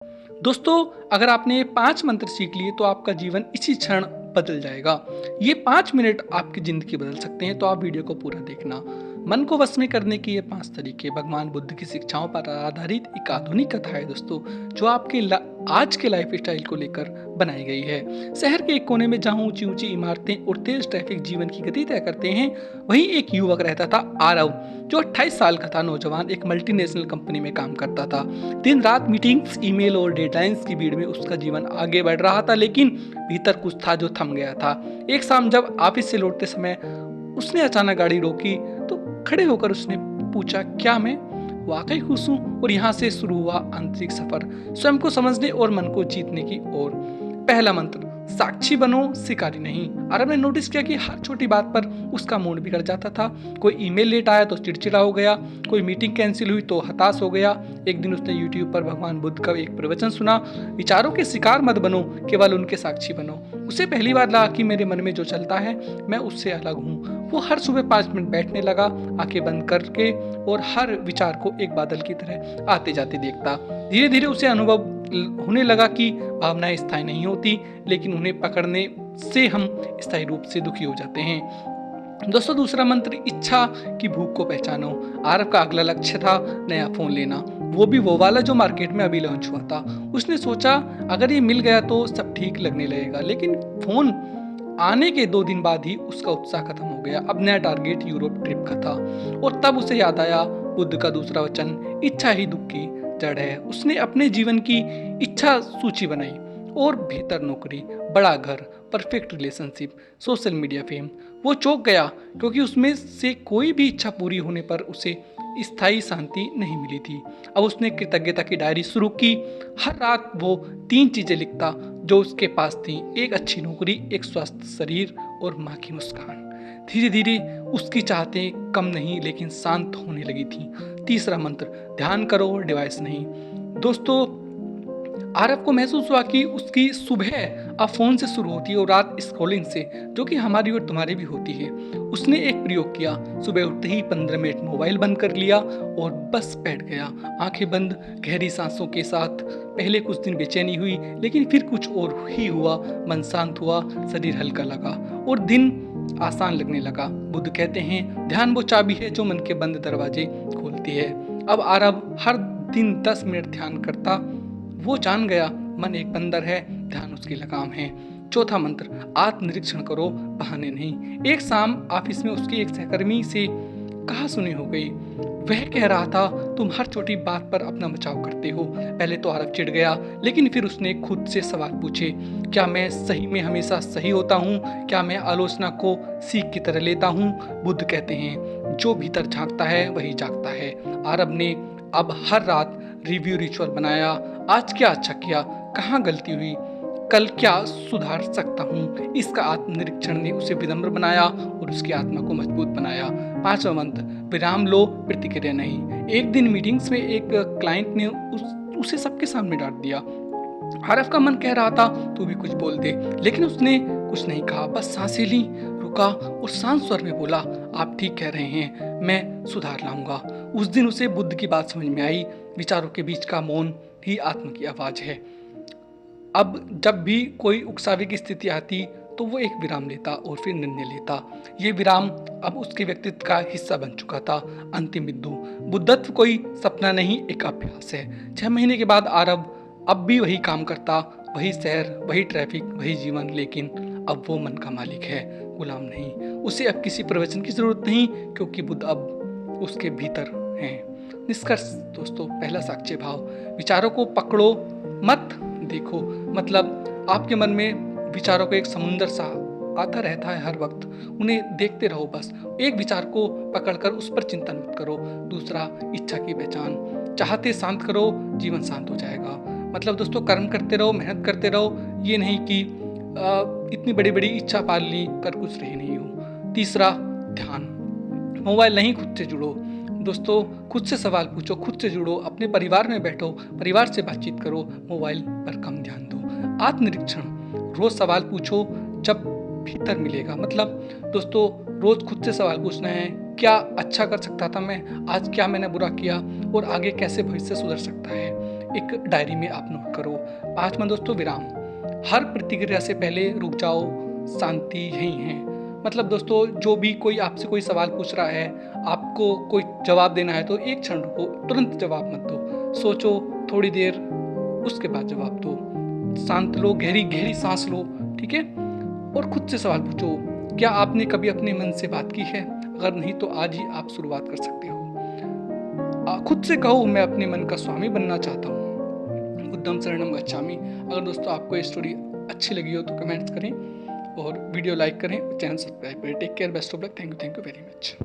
दोस्तों, अगर आपने 5 मंत्र सीख लिए तो आपका जीवन इसी क्षण बदल जाएगा। ये 5 मिनट आपकी ज़िंदगी बदल सकते हैं, तो आप वीडियो को पूरा देखना। मन को वश में करने के ये 5 तरीके भगवान बुद्ध की शिक्षाओं पर आधारित एक आधुनिक कथा है दोस्तों, जो आपके आज के लाइफ़स्टाइल को लेकर बनाई गई है। शहर के एक कोने में जहाँ ऊँची-ऊँची इमारतें और तेज़ ट्रैफ़िक जीवन की गति तय करते हैं, वहीं एक युवक रहता था आरव, जो 28 साल का था। नौजवान एक मल्टीनेशनल कंपनी में काम करता था। दिन रात मीटिंग्स, ईमेल और डेडलाइंस की भीड़ में उसका जीवन आगे बढ़ रहा था, लेकिन भीतर कुछ था जो थम गया था। एक शाम जब ऑफिस से लौटते समय उसने अचानक गाड़ी रोकी, तो खड़े होकर उसने पूछा, क्या मैं वाकई खुश हूँ? और यहाँ से शुरू हुआ आंतरिक सफर, स्वयं को समझने और मन को जीतने की ओर। पहला मंत्र, साक्षी बनो, शिकारी नहीं। आरव ने नोटिस किया कि हर छोटी बात पर उसका मूड बिगड़ जाता था। कोई ईमेल लेट आया तो चिड़चिड़ा हो गया, कोई मीटिंग कैंसिल हुई तो हताश हो गया। एक दिन उसने यूट्यूब पर भगवान बुद्ध का एक प्रवचन सुना, विचारों के शिकार मत बनो, केवल उनके साक्षी बनो। उसे पहली बार लगा कि मेरे मन में जो चलता है मैं उससे अलग हूँ। वो हर सुबह 5 मिनट बैठने लगा, आंखें बंद करके, और हर विचार को एक बादल की तरह आते जाते देखता। धीरे धीरे उसे अनुभव होने लगा कि भावनाएं स्थायी नहीं होती, लेकिन उन्हें पकड़ने से हम स्थायी रूप से दुखी हो जाते हैं। दोस्तों, दूसरा मंत्र, इच्छा की भूख को पहचानो। आरव का अगला लक्ष्य था नया फोन लेना, वो वाला जो मार्केट में अभी लॉन्च हुआ था। उसने सोचा अगर ये मिल गया तो सब ठीक लगने लगेगा, लेकिन फोन आने के 2 दिन बाद ही उसका उत्साह खत्म हो गया। अब नया टारगेट यूरोप ट्रिप का था, और तब उसे याद आया बुद्ध का दूसरा वचन, इच्छा ही दुख की जड़ है। उसने अपने जीवन की इच्छा सूची बनाई, और बेहतर नौकरी, बड़ा घर, perfect relationship, social media fame. वो चौंक गया, क्योंकि उसमें से कोई भी इच्छा पूरी होने पर उसे स्थायी शांति नहीं मिली थी। अब उसने कृतज्ञता की डायरी शुरू की। हर रात वो 3 चीजें लिखता जो उसके पास थी, एक अच्छी नौकरी, एक स्वस्थ शरीर और माँ की मुस्कान। धीरे धीरे उसकी चाहतें कम नहीं, लेकिन शांत होने लगी थी। तीसरा मंत्र, ध्यान करो, डिवाइस नहीं। दोस्तों, आरव को महसूस हुआ कि उसकी सुबह अब फोन से शुरू होती है और रात स्क्रॉलिंग से, जो कि हमारी और तुम्हारी भी होती है। उसने एक प्रयोग किया, सुबह उठते ही 15 मिनट मोबाइल बंद कर लिया और बस बैठ गया, आंखें बंद, गहरी सांसों के साथ। पहले कुछ दिन बेचैनी हुई, लेकिन फिर कुछ और ही हुआ। मन शांत हुआ, शरीर हल्का लगा और दिन आसान लगने लगा। बुद्ध कहते हैं, ध्यान वो चाबी है जो मन के बंद दरवाजे खोलती है। अब आरव हर दिन 10 मिनट ध्यान करता। वो जान गया मन एक बंदर है, ध्यान उसकी लगाम है। चौथा मंत्र, आत्मनिरीक्षण करो, बहाने नहीं। एक शाम ऑफिस में उसकी एक सहकर्मी से कहा सुनी हो गई। वह कह रहा था, तुम हर छोटी बात पर अपना बचाव करते हो। पहले तो आरव चिढ़ गया, लेकिन फिर उसने खुद से सवाल पूछे, क्या मैं सही में हमेशा सही होता हूँ? क्या मैं आलोचना को सीख की तरह लेता हूँ? बुद्ध कहते हैं, जो भीतर झांकता है वही जागता है। आरव ने अब हर रात रिव्यू रिचुअल बनाया। आज क्या अच्छा किया, कहाँ गलती हुई, कल क्या सुधार सकता हूँ। इसका आत्मनिरीक्षण ने उसे विनम्र बनाया और उसकी आत्मा को मजबूत बनाया। पांचवा मंत्र, विराम लो, प्रतिक्रिया नहीं। एक दिन मीटिंग्स में एक क्लाइंट ने उसे सबके सामने डांट दिया। आरव का मन कह रहा था तू भी कुछ बोल दे, लेकिन उसने कुछ नहीं कहा, बस सांसें ली, रुका और शांत स्वर में बोला, आप ठीक कह रहे हैं, मैं सुधार लाऊंगा। उस दिन उसे बुद्ध की बात समझ में आई, विचारों के बीच का मौन ही आत्मा की आवाज है। अब जब भी कोई उकसावे की स्थिति आती तो वो एक विराम लेता और फिर निर्णय लेता। ये विराम अब उसके व्यक्तित्व का हिस्सा बन चुका था। अंतिम बिंदु, बुद्धत्व कोई सपना नहीं, एक अभ्यास है। 6 महीने के बाद आरव अब भी वही काम करता, वही शहर, वही ट्रैफिक, वही जीवन, लेकिन अब वो मन का मालिक है, गुलाम नहीं। उसे अब किसी प्रवचन की जरूरत नहीं, क्योंकि बुद्ध अब उसके भीतर हैं। निष्कर्ष दोस्तों, पहला साक्ष्य भाव, विचारों को पकड़ो मत देखो। मतलब आपके मन में विचारों का एक समुंदर सा आता रहता है हर वक्त, उन्हें देखते रहो बस। एक विचार को पकड़कर उस पर चिंतन मत करो। दूसरा, इच्छा की पहचान, चाहते शांत करो, जीवन शांत हो जाएगा। मतलब दोस्तों, कर्म करते रहो, मेहनत करते रहो, ये नहीं कि इतनी बड़ी बड़ी इच्छा पाल ली कर कुछ रही नहीं हो। तीसरा, ध्यान, मोबाइल नहीं, खुद से जुड़ो। दोस्तों, खुद से सवाल पूछो, खुद से जुड़ो, अपने परिवार में बैठो, परिवार से बातचीत करो, मोबाइल पर कम ध्यान दो। आत्मनिरीक्षण, रोज सवाल पूछो, जब भीतर मिलेगा। मतलब दोस्तों, रोज खुद से सवाल पूछना है, क्या अच्छा कर सकता था मैं आज, क्या मैंने बुरा किया और आगे कैसे भविष्य सुधर सकता है। एक डायरी में आप नोट करो। 5वां दोस्तों विराम, हर प्रतिक्रिया से पहले रुक जाओ, शांति यही है। मतलब दोस्तों जो भी कोई आपसे कोई सवाल पूछ रहा है, आपको कोई जवाब देना है तो एक क्षण रुको, तुरंत जवाब मत दो, सोचो थोड़ी देर, उसके बाद जवाब दो। शांत लो, गहरी गहरी सांस लो, ठीक है। और खुद से सवाल पूछो, क्या आपने कभी अपने मन से बात की है? अगर नहीं तो आज ही आप शुरुआत कर सकते हो। खुद से कहो, मैं अपने मन का स्वामी बनना चाहता हूँ, बुद्धं शरणं गच्छामि। अगर दोस्तों आपको ये स्टोरी अच्छी लगी हो तो कमेंट्स करें और वीडियो लाइक करें, चैनल सब्सक्राइब करें। Take care, best of luck, thank you very much.